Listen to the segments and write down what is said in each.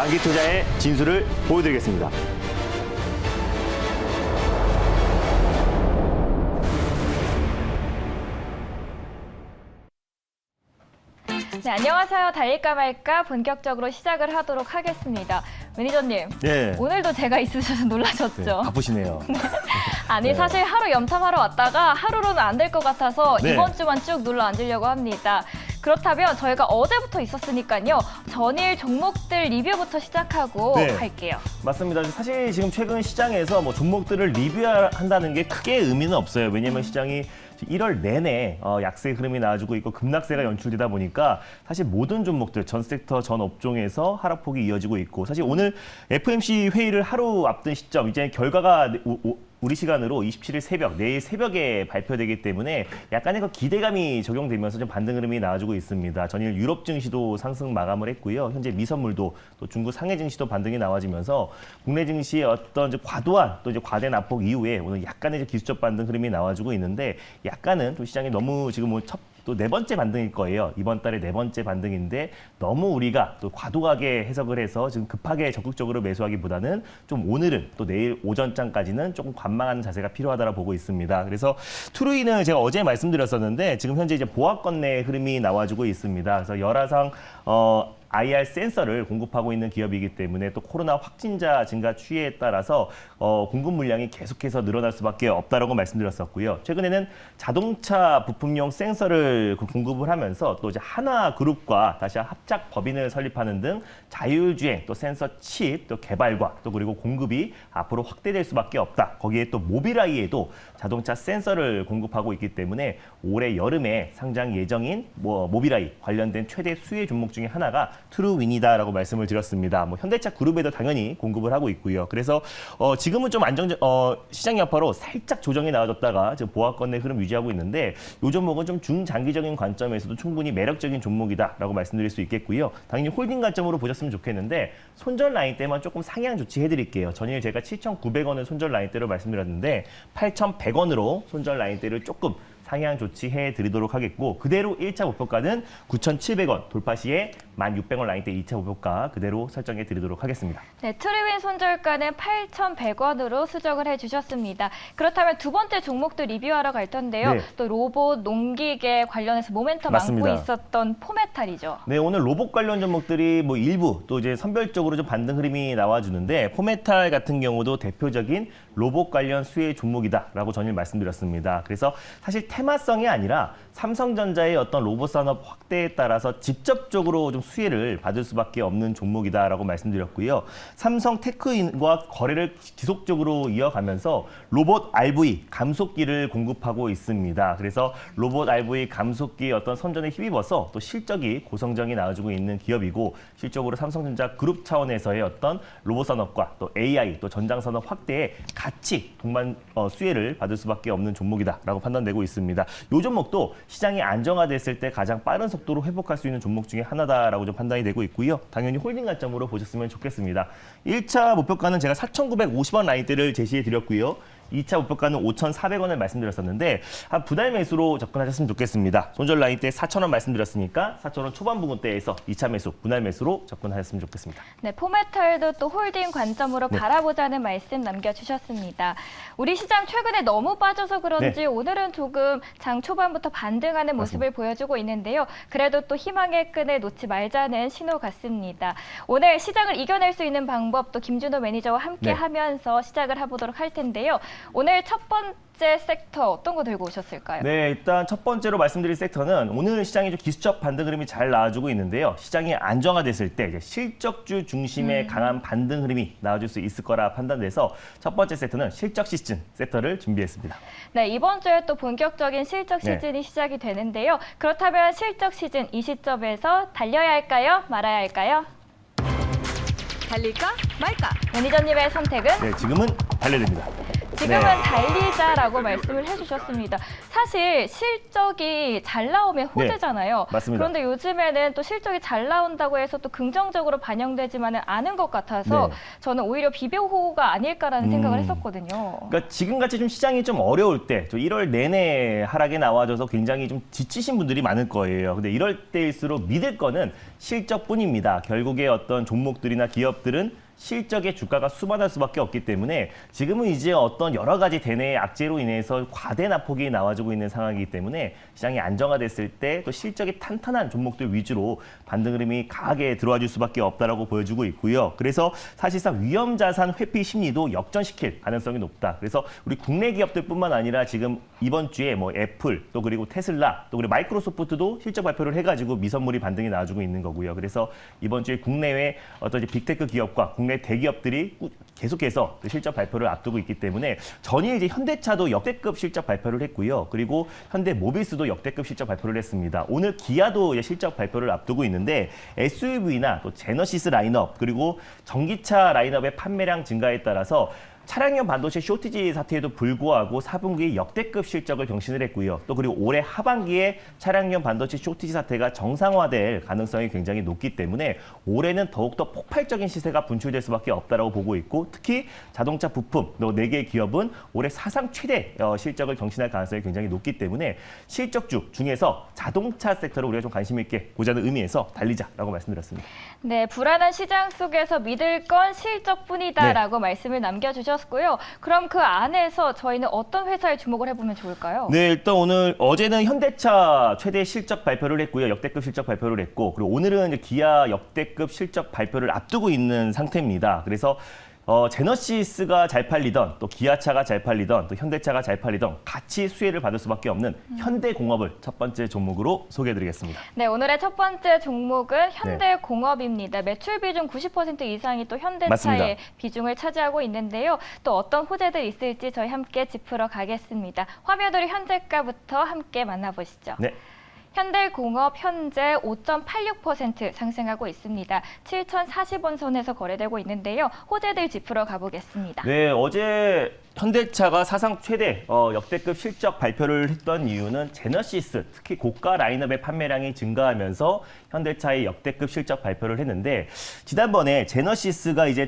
장기 투자의 진수를 보여드리겠습니다. 네, 안녕하세요. 달릴까 말까 본격적으로 시작을 하도록 하겠습니다. 매니저님, 네. 오늘도 제가 있으셔서 놀라셨죠? 네, 바쁘시네요. 아니, 사실 하루 염탐하러 왔다가 하루로는 안 될 것 같아서 네. 이번 주만 쭉 눌러 앉으려고 합니다. 그렇다면 저희가 어제부터 있었으니까요. 전일 종목들 리뷰부터 시작하고 네. 갈게요. 맞습니다. 사실 지금 최근 시장에서 뭐 종목들을 리뷰한다는 게 크게 의미는 없어요. 왜냐하면 시장이 1월 내내 약세 흐름이 나와주고 있고 급락세가 연출되다 보니까 사실 모든 종목들 전 섹터 전 업종에서 하락폭이 이어지고 있고 사실 오늘 FOMC 회의를 하루 앞둔 시점 이제 결과가 우리 시간으로 27일 새벽, 내일 새벽에 발표되기 때문에 약간의 그 기대감이 적용되면서 좀 반등 흐름이 나와주고 있습니다. 전일 유럽 증시도 상승 마감을 했고요. 현재 미선물도 또 중국 상해 증시도 반등이 나와지면서 국내 증시의 어떤 이제 과도한 또 이제 과대 낙폭 이후에 오늘 약간의 기술적 반등 흐름이 나와주고 있는데 약간은 좀 시장이 너무 지금 뭐 또 네 번째 반등일 거예요. 이번 달에 네 번째 반등인데 너무 우리가 또 과도하게 해석을 해서 지금 급하게 적극적으로 매수하기보다는 좀 오늘은 또 내일 오전장까지는 조금 관망하는 자세가 필요하다고 보고 있습니다. 그래서 트루이는 제가 어제 말씀드렸었는데 지금 현재 이제 보합권 내 흐름이 나와주고 있습니다. 그래서 열화상 IR 센서를 공급하고 있는 기업이기 때문에 또 코로나 확진자 증가 추이에 따라서 공급 물량이 계속해서 늘어날 수밖에 없다라고 말씀드렸었고요. 최근에는 자동차 부품용 센서를 공급을 하면서 또 이제 하나그룹과 다시 합작 법인을 설립하는 등 자율주행 또 센서 칩 또 개발과 또 그리고 공급이 앞으로 확대될 수밖에 없다. 거기에 또 모빌아이에도 자동차 센서를 공급하고 있기 때문에 올해 여름에 상장 예정인 모빌아이 관련된 최대 수혜 종목 중에 하나가 트루윈이다라고 말씀을 드렸습니다. 뭐 현대차 그룹에도 당연히 공급을 하고 있고요. 그래서 지금은 좀 시장 여파로 살짝 조정이 나와줬다가 지금 보합권 내 흐름 유지하고 있는데 이 종목은 좀 중장기적인 관점에서도 충분히 매력적인 종목이다라고 말씀드릴 수 있겠고요. 당연히 홀딩 관점으로 보셨으면 좋겠는데 손절 라인 때만 조금 상향 조치해드릴게요. 전일 제가 7,900원을 손절 라인대로 말씀드렸는데 8,100원으로 손절 라인대를 조금 상향 조치해 드리도록 하겠고 그대로 1차 목표가는 9,700원 돌파 시에 1,600원 라인대 2차 목표가 그대로 설정해 드리도록 하겠습니다. 네, 트루윈 손절가는 8,100원으로 수정을 해주셨습니다. 그렇다면 두 번째 종목도 리뷰하러 갈 텐데요. 네. 또 로봇, 농기계 관련해서 모멘텀 맞습니다. 안고 있었던 포메탈이죠. 네, 오늘 로봇 관련 종목들이 뭐 일부 또 이제 선별적으로 좀 반등 흐름이 나와주는데 포메탈 같은 경우도 대표적인 로봇 관련 수혜 종목이다라고 전일 말씀드렸습니다. 그래서 사실 테마성이 아니라 삼성전자의 어떤 로봇 산업 확대에 따라서 직접적으로 좀 수혜를 받을 수밖에 없는 종목이다라고 말씀드렸고요. 삼성 테크인과 거래를 지속적으로 이어가면서 로봇 RV 감속기를 공급하고 있습니다. 그래서 로봇 RV 감속기 어떤 선전에 힘입어서 또 실적이 고성장이 나와주고 있는 기업이고 실적으로 삼성전자 그룹 차원에서의 어떤 로봇 산업과 또 AI 또 전장 산업 확대에 같이 동반 수혜를 받을 수밖에 없는 종목이다라고 판단되고 있습니다. 이 종목도 시장이 안정화됐을 때 가장 빠른 속도로 회복할 수 있는 종목 중에 하나다라고 좀 판단이 되고 있고요. 당연히 홀딩 관점으로 보셨으면 좋겠습니다. 1차 목표가는 제가 4,950원 라인대를 제시해 드렸고요. 2차 목표가는 5,400원을 말씀드렸었는데 분할 매수로 접근하셨으면 좋겠습니다. 손절 라인대 4,000원 말씀드렸으니까 4,000원 초반 부근대에서 2차 매수, 분할 매수로 접근하셨으면 좋겠습니다. 네, 포메탈도 또 홀딩 관점으로 바라보자는 말씀 남겨주셨습니다. 우리 시장 최근에 너무 빠져서 그런지 오늘은 조금 장 초반부터 반등하는 모습을 보여주고 있는데요. 그래도 또 희망의 끈을 놓지 말자는 신호 같습니다. 오늘 시장을 이겨낼 수 있는 방법 또 김준호 매니저와 함께 하면서 시작을 해보도록 할 텐데요. 오늘 첫 번째 섹터 어떤 거 들고 오셨을까요? 네, 일단 첫 번째로 말씀드릴 섹터는 오늘 시장이 좀 기술적 반등 흐름이 잘 나와주고 있는데요. 시장이 안정화됐을 때 이제 실적주 중심의 강한 반등 흐름이 나와줄 수 있을 거라 판단돼서 첫 번째 섹터는 실적 시즌 섹터를 준비했습니다. 네, 이번 주에 또 본격적인 실적 시즌이 시작이 되는데요. 그렇다면 실적 시즌 이 시점에서 달려야 할까요? 말아야 할까요? 달릴까 말까? 매니저님의 선택은? 네, 지금은 달려야 됩니다. 지금은 네. 달리자라고 말씀을 해주셨습니다. 사실 실적이 잘 나오면 호재잖아요. 맞습니다. 그런데 요즘에는 또 실적이 잘 나온다고 해서 또 긍정적으로 반영되지만은 않은 것 같아서 네. 저는 오히려 비벼호가 아닐까라는 생각을 했었거든요. 그러니까 지금같이 좀 시장이 좀 어려울 때, 1월 내내 하락에 나와줘서 굉장히 좀 지치신 분들이 많을 거예요. 근데 이럴 때일수록 믿을 거는 실적뿐입니다. 결국에 어떤 종목들이나 기업들은 실적의 주가가 수반할 수밖에 없기 때문에 지금은 이제 어떤 여러 가지 대내의 악재로 인해서 과대 낙폭이 나와주고 있는 상황이기 때문에 시장이 안정화됐을 때 또 실적이 탄탄한 종목들 위주로 반등 흐름이 강하게 들어와 줄 수밖에 없다라고 보여주고 있고요. 그래서 사실상 위험 자산 회피 심리도 역전시킬 가능성이 높다. 그래서 우리 국내 기업들뿐만 아니라 지금 이번 주에 뭐 애플 또 그리고 테슬라 또 그리고 마이크로소프트도 실적 발표를 해가지고 미선물이 반등이 나와주고 있는 거고요. 그래서 이번 주에 국내외 어떤 이제 빅테크 기업과 국내 대기업들이 계속해서 실적 발표를 앞두고 있기 때문에 전일 이제 현대차도 역대급 실적 발표를 했고요. 그리고 현대모비스도 역대급 실적 발표를 했습니다. 오늘 기아도 이제 실적 발표를 앞두고 있는데 SUV나 또 제너시스 라인업 그리고 전기차 라인업의 판매량 증가에 따라서 차량용 반도체 쇼티지 사태에도 불구하고 4분기에 역대급 실적을 경신을 했고요. 또 그리고 올해 하반기에 차량용 반도체 쇼티지 사태가 정상화될 가능성이 굉장히 높기 때문에 올해는 더욱더 폭발적인 시세가 분출될 수밖에 없다라고 보고 있고 특히 자동차 부품, 또 4개의 기업은 올해 사상 최대 실적을 경신할 가능성이 굉장히 높기 때문에 실적주 중에서 자동차 섹터를 우리가 좀 관심 있게 보자는 의미에서 달리자라고 말씀드렸습니다. 네, 불안한 시장 속에서 믿을 건 실적뿐이다라고 말씀을 남겨주셨고요. 그럼 그 안에서 저희는 어떤 회사에 주목을 해보면 좋을까요? 네, 일단 어제는 현대차 최대 실적 발표를 했고요. 역대급 실적 발표를 했고, 그리고 오늘은 이제 기아 역대급 실적 발표를 앞두고 있는 상태입니다. 그래서 제너시스가 잘 팔리던 또 기아차가 잘 팔리던 또 현대차가 잘 팔리던 같이 수혜를 받을 수밖에 없는 현대공업을 첫 번째 종목으로 소개해드리겠습니다. 네, 오늘의 첫 번째 종목은 현대공업입니다. 매출 비중 90% 이상이 또 현대차의 맞습니다. 비중을 차지하고 있는데요. 또 어떤 호재들 있을지 저희 함께 짚으러 가겠습니다. 화면으로 현재가부터 함께 만나보시죠. 네. 현대공업 현재 5.86% 상승하고 있습니다. 7,040원 선에서 거래되고 있는데요. 호재들 짚으러 가보겠습니다. 네, 어제 현대차가 사상 최대 역대급 실적 발표를 했던 이유는 제너시스, 특히 고가 라인업의 판매량이 증가하면서 현대차의 역대급 실적 발표를 했는데 지난번에 제너시스가 이제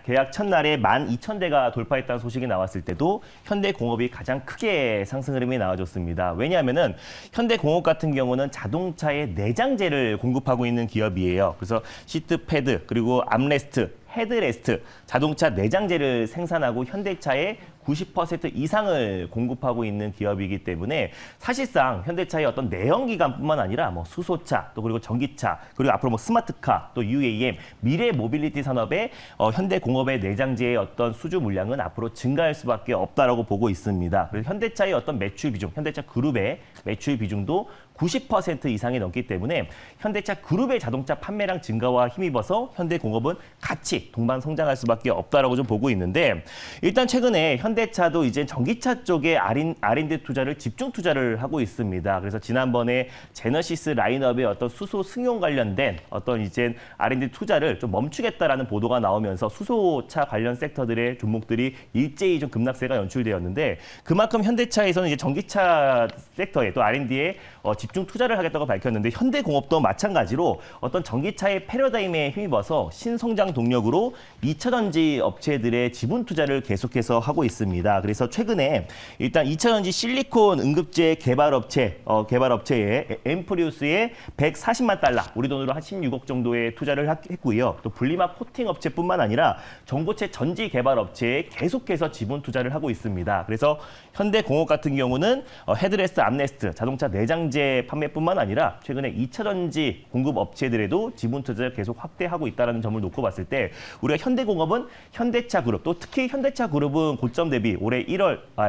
계약 첫날에 12,000대가 돌파했다는 소식이 나왔을 때도 현대공업이 가장 크게 상승 흐름이 나와줬습니다. 왜냐하면은 현대공업 같은 경우는 자동차의 내장재를 공급하고 있는 기업이에요. 그래서 시트 패드 그리고 암레스트, 헤드레스트, 자동차 내장재를 생산하고 현대차의 90% 이상을 공급하고 있는 기업이기 때문에 사실상 현대차의 어떤 내연기관뿐만 아니라 뭐 수소차, 또 그리고 전기차, 그리고 앞으로 뭐 스마트카, 또 UAM, 미래 모빌리티 산업의 현대공업의 내장재의 어떤 수주 물량은 앞으로 증가할 수밖에 없다라고 보고 있습니다. 그래서 현대차의 어떤 매출 비중, 현대차 그룹의 매출 비중도 90% 이상이 넘기 때문에 현대차 그룹의 자동차 판매량 증가와 힘입어서 현대공업은 같이 동반 성장할 수밖에 없다라고 좀 보고 있는데 일단 최근에 현대차도 이제 전기차 쪽에 R&D 투자를 집중 투자를 하고 있습니다. 그래서 지난번에 제너시스 라인업의 어떤 수소 승용 관련된 어떤 이제 R&D 투자를 좀 멈추겠다라는 보도가 나오면서 수소차 관련 섹터들의 종목들이 일제히 좀 급락세가 연출되었는데 그만큼 현대차에서는 이제 전기차 섹터에 또 R&D에 집중 투자를 하겠다고 밝혔는데 현대공업도 마찬가지로 어떤 전기차의 패러다임에 힘입어서 신성장 동력으로 2차 전지 업체들의 지분 투자를 계속해서 하고 있습니다. 그래서 최근에 일단 2차 전지 실리콘 응급제 개발업체의 엠프리우스에 140만 달러, 우리 돈으로 한 16억 정도의 투자를 했고요. 또 분리막 코팅 업체뿐만 아니라 전고체 전지 개발 업체에 계속해서 지분 투자를 하고 있습니다. 그래서 현대공업 같은 경우는 헤드레스트, 암레스트, 자동차 내장재 판매뿐만 아니라 최근에 2차 전지 공급 업체들에도 지분 투자를 계속 확대하고 있다는 점을 놓고 봤을 때 우리가 현대공업은 현대차 그룹 또 특히 현대차 그룹은 고점 대비 올해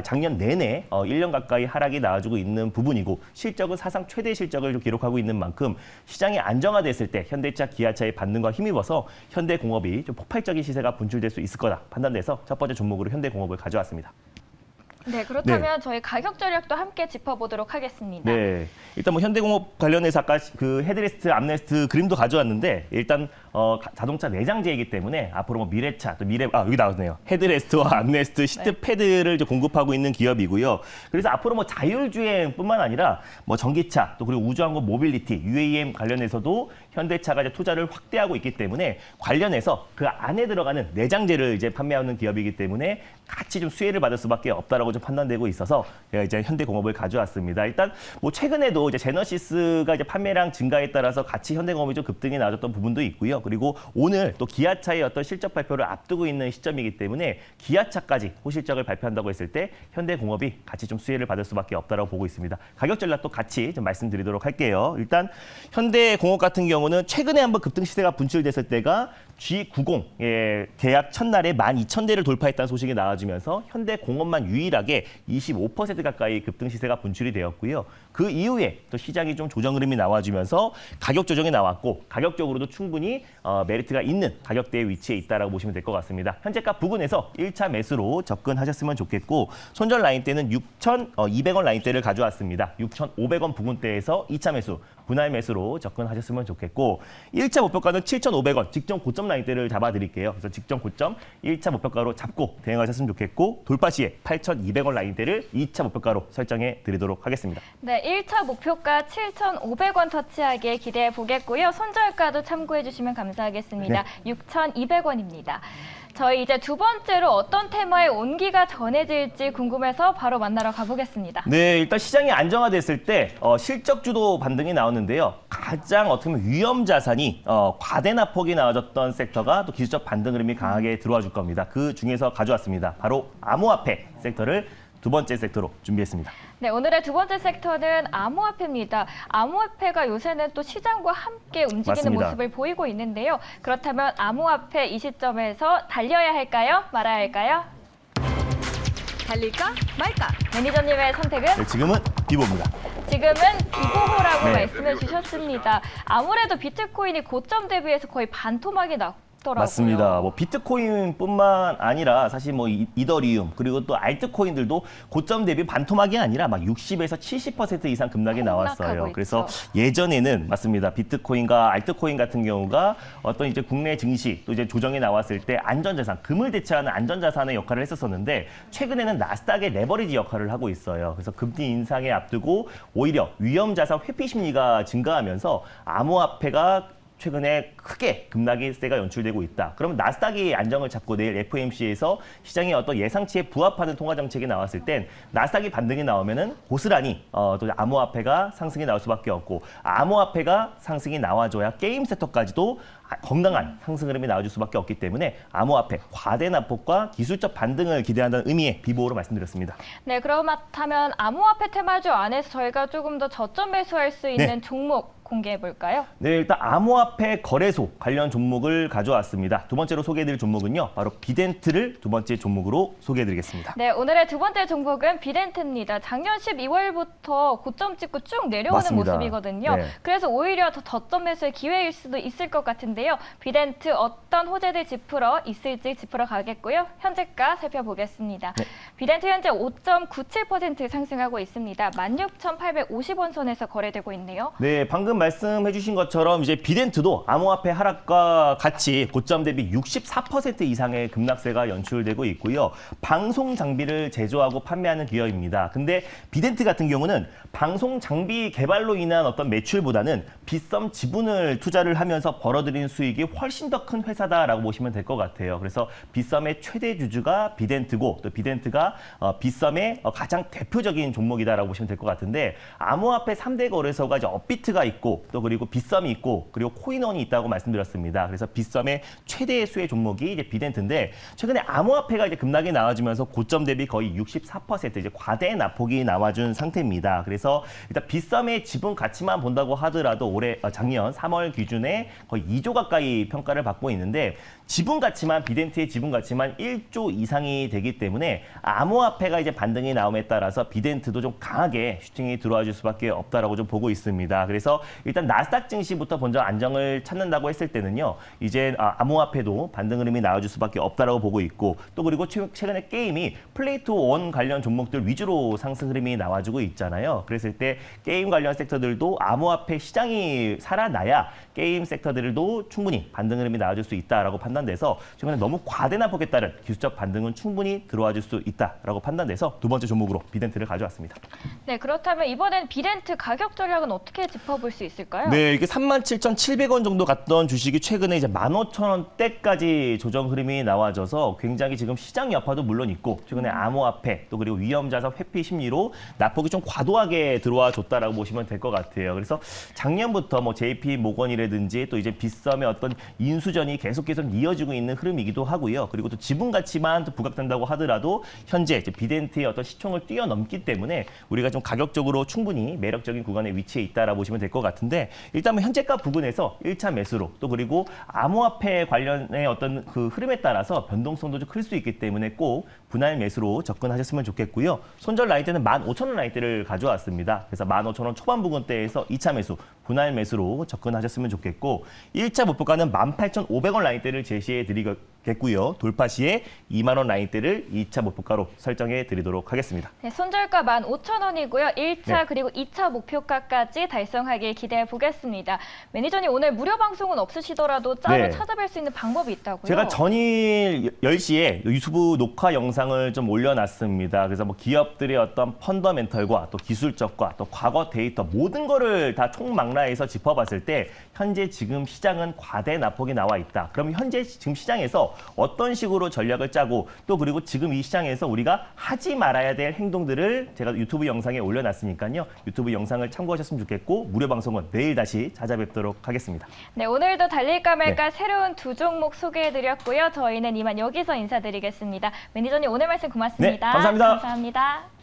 작년 내내 1년 가까이 하락이 나와주고 있는 부분이고 실적은 사상 최대 실적을 좀 기록하고 있는 만큼 시장이 안정화됐을 때 현대차, 기아차의 반등과 힘입어서 현대공업이 좀 폭발적인 시세가 분출될 수 있을 거다 판단돼서 첫 번째 종목으로 현대공업을 가져왔습니다. 네, 그렇다면 저희 가격 전략도 함께 짚어보도록 하겠습니다. 네, 일단 뭐 현대공업 관련해서 아까 그 헤드레스트, 암레스트 그림도 가져왔는데 일단 자동차 내장재이기 때문에 앞으로 뭐 미래차, 또 여기 나왔네요. 헤드레스트와 암레스트, 시트 패드를 이제 공급하고 있는 기업이고요. 그래서 앞으로 뭐 자율주행뿐만 아니라 뭐 전기차, 또 그리고 우주항공 모빌리티, UAM 관련해서도 현대차가 이제 투자를 확대하고 있기 때문에 관련해서 그 안에 들어가는 내장재를 이제 판매하는 기업이기 때문에 같이 좀 수혜를 받을 수밖에 없다라고 좀 판단되고 있어서 제가 이제 현대공업을 가져왔습니다. 일단 뭐 최근에도 이제 제너시스가 이제 판매량 증가에 따라서 같이 현대공업이 좀 급등이 나왔던 부분도 있고요. 그리고 오늘 또 기아차의 어떤 실적 발표를 앞두고 있는 시점이기 때문에 기아차까지 호실적을 발표한다고 했을 때 현대공업이 같이 좀 수혜를 받을 수밖에 없다라고 보고 있습니다. 가격 전략도 같이 좀 말씀드리도록 할게요. 일단 현대공업 같은 경우는 최근에 한번 급등 시세가 분출됐을 때가 G90 계약 첫날에 12,000대를 돌파했다는 소식이 나와주면서 현대공업만 유일하게 25% 가까이 급등 시세가 분출이 되었고요. 그 이후에 또 시장이 좀 조정 흐름이 나와주면서 가격 조정이 나왔고 가격적으로도 충분히 메리트가 있는 가격대의 위치에 있다라고 보시면 될 것 같습니다. 현재가 부근에서 1차 매수로 접근하셨으면 좋겠고 손절 라인대는 6,200원 라인대를 가져왔습니다. 6,500원 부근대에서 2차 매수, 분할 매수로 접근하셨으면 좋겠고 1차 목표가는 7,500원, 직전 고점 라인대를 잡아드릴게요. 그래서 직전 고점 1차 목표가로 잡고 대응하셨으면 좋겠고 돌파 시에 8,200원 라인대를 2차 목표가로 설정해 드리도록 하겠습니다. 네, 1차 목표가 7,500원 터치하게 기대해 보겠고요. 손절가도 참고해 주시면 감사하겠습니다. 네. 6,200원입니다. 저희 이제 두 번째로 어떤 테마의 온기가 전해질지 궁금해서 바로 만나러 가보겠습니다. 네, 일단 시장이 안정화됐을 때 실적 주도 반등이 나오는데요. 가장 어떻게 보면 위험 자산이 과대납폭이 나와졌던 섹터가 또 기술적 반등 흐름이 강하게 들어와 줄 겁니다. 그 중에서 가져왔습니다. 바로 암호화폐 섹터를 두 번째 섹터로 준비했습니다. 네, 오늘의 두 번째 섹터는 암호화폐입니다. 암호화폐가 요새는 또 시장과 함께 움직이는 맞습니다. 모습을 보이고 있는데요. 그렇다면 암호화폐 이 시점에서 달려야 할까요? 말아야 할까요? 달릴까 말까? 매니저님의 선택은? 네, 지금은 비보입니다. 지금은 비보호라고 네. 말씀해 주셨습니다. 아무래도 비트코인이 고점 대비해서 거의 반토막이 났더라고요. 맞습니다. 뭐 비트코인뿐만 아니라 사실 뭐 이더리움 그리고 또 알트코인들도 고점 대비 반토막이 아니라 막 60에서 70% 이상 급락이 나왔어요. 있죠. 그래서 예전에는 맞습니다. 비트코인과 알트코인 같은 경우가 어떤 이제 국내 증시 또 이제 조정이 나왔을 때 안전자산, 금을 대체하는 안전자산의 역할을 했었었는데 최근에는 나스닥의 레버리지 역할을 하고 있어요. 그래서 금리 인상에 앞두고 오히려 위험자산 회피 심리가 증가하면서 암호화폐가 최근에 크게 급락세가 연출되고 있다. 그러면 나스닥이 안정을 잡고 내일 FOMC에서 시장의 어떤 예상치에 부합하는 통화 정책이 나왔을 땐 나스닥이 반등이 나오면은 고스란히 또 암호화폐가 상승이 나올 수밖에 없고 암호화폐가 상승이 나와줘야 게임 섹터까지도 건강한 상승 흐름이 나와줄 수밖에 없기 때문에 암호화폐 과대 낙폭과 기술적 반등을 기대한다는 의미의 비보호로 말씀드렸습니다. 네, 그렇다면 암호화폐 테마주 안에서 저희가 조금 더 저점 매수할 수 있는 종목 공개해 볼까요? 네, 일단 암호화폐 거래소 관련 종목을 가져왔습니다. 두 번째로 소개해드릴 종목은요, 바로 비덴트를 두 번째 종목으로 소개해드리겠습니다. 네, 오늘의 두 번째 종목은 비덴트입니다. 작년 12월부터 고점 찍고 쭉 내려오는 맞습니다. 모습이거든요. 네. 그래서 오히려 더 저점 매수의 기회일 수도 있을 것 같은데요. 비덴트 어떤 호재들 짚으러 있을지 짚으러 가겠고요. 현재가 살펴보겠습니다. 네. 비덴트 현재 5.97% 상승하고 있습니다. 16,850원 선에서 거래되고 있네요. 네, 방금 말씀해 주신 것처럼 이제 비덴트도 암호화폐 하락과 같이 고점 대비 64% 이상의 급락세가 연출되고 있고요. 방송 장비를 제조하고 판매하는 기업입니다. 근데 비덴트 같은 경우는 방송 장비 개발로 인한 어떤 매출보다는 빗썸 지분을 투자를 하면서 벌어들인 수익이 훨씬 더 큰 회사다라고 보시면 될 것 같아요. 그래서 빗썸의 최대 주주가 비덴트고 또 비덴트가 빗썸의 가장 대표적인 종목이다라고 보시면 될 것 같은데 암호화폐 3대 거래소가 이제 업비트가 있고 또 그리고 빗썸이 있고 그리고 코인원이 있다고 말씀드렸습니다. 그래서 빗썸의 최대 수혜 종목이 이제 비덴트인데 최근에 암호화폐가 이제 급락이 나와주면서 고점 대비 거의 64% 이제 과대 낙폭이 나와준 상태입니다. 그래서 일단 빗썸의 지분 가치만 본다고 하더라도 작년 3월 기준에 거의 2조 가까이 평가를 받고 있는데 지분 가치만 비덴트의 지분 가치만 1조 이상이 되기 때문에 암호화폐가 이제 반등이 나옴에 따라서 비덴트도 좀 강하게 슈팅이 들어와 줄 수밖에 없다라고 좀 보고 있습니다. 그래서 일단 나스닥 증시부터 먼저 안정을 찾는다고 했을 때는요. 이제 암호화폐도 반등 흐름이 나와줄 수밖에 없다라고 보고 있고 또 그리고 최근에 게임이 플레이 투 원 관련 종목들 위주로 상승 흐름이 나와주고 있잖아요. 그랬을 때 게임 관련 섹터들도 암호화폐 시장이 살아나야 게임 섹터들도 경우에도 충분히 반등 흐름이 나와줄 수 있다라고 판단돼서 최근에 너무 과대납폭에 따른 기술적 반등은 충분히 들어와줄 수 있다라고 판단돼서 두 번째 종목으로 비덴트를 가져왔습니다. 네, 그렇다면 이번엔 비덴트 가격 전략은 어떻게 짚어볼 수 있을까요? 네, 이게 37,700원 정도 갔던 주식이 최근에 이제 15,000원대까지 조정 흐름이 나와져서 굉장히 지금 시장 여파도 물론 있고 최근에 암호화폐 또 그리고 위험자산 회피 심리로 낙폭이 좀 과도하게 들어와 줬다라고 보시면 될 것 같아요. 그래서 작년부터 뭐 JP 모건이라든지 또 이제 빗썸의 어떤 인수전이 계속해서 이어지고 있는 흐름이기도 하고요. 그리고 또 지분 가치만 또 부각된다고 하더라도 현재 이제 비덴트의 어떤 시총을 뛰어넘기 때문에 우리가 좀 가격적으로 충분히 매력적인 구간에 위치해 있다라고 보시면 될 것 같은데 일단 뭐 현재가 부근에서 1차 매수로 또 그리고 암호화폐 관련의 어떤 그 흐름에 따라서 변동성도 좀 클 수 있기 때문에 꼭 분할 매수로 접근하셨으면 좋겠고요. 손절 라인대는 15,000원 라인대를 가져왔습니다. 그래서 15,000원 초반 부근대에서 2차 매수, 분할 매수로 접근하셨으면 좋겠고 1차 목표가는 18,500원 라인대를 제시해 드리겠고요. 돌파 시에 2만 원 라인대를 2차 목표가로 설정해 드리도록 하겠습니다. 네, 손절가 15,000원이고요. 1차 네. 그리고 2차 목표가까지 달성하길 기대해 보겠습니다. 매니저님 오늘 무료 방송은 없으시더라도 따로 네. 찾아뵐 수 있는 방법이 있다고요? 제가 전일 10시에 유튜브 녹화 영상을 좀 올려놨습니다. 그래서 뭐 기업들의 어떤 펀더멘털과 또 기술적과 또 과거 데이터 모든 거를 다 총망라해서 짚어봤을 때 현재 지금 시장은 과대 낙폭이 나와 있다. 그럼 현재 지금 시장에서 어떤 식으로 전략을 짜고 또 그리고 지금 이 시장에서 우리가 하지 말아야 될 행동들을 제가 유튜브 영상에 올려놨으니까요. 유튜브 영상을 참고하셨으면 좋겠고 무료 방송은 내일 다시 찾아뵙도록 하겠습니다. 네, 오늘도 달릴까 말까 새로운 두 종목 소개해드렸고요. 저희는 이만 여기서 인사드리겠습니다. 매니저님 오늘 말씀 고맙습니다. 네, 감사합니다. 감사합니다.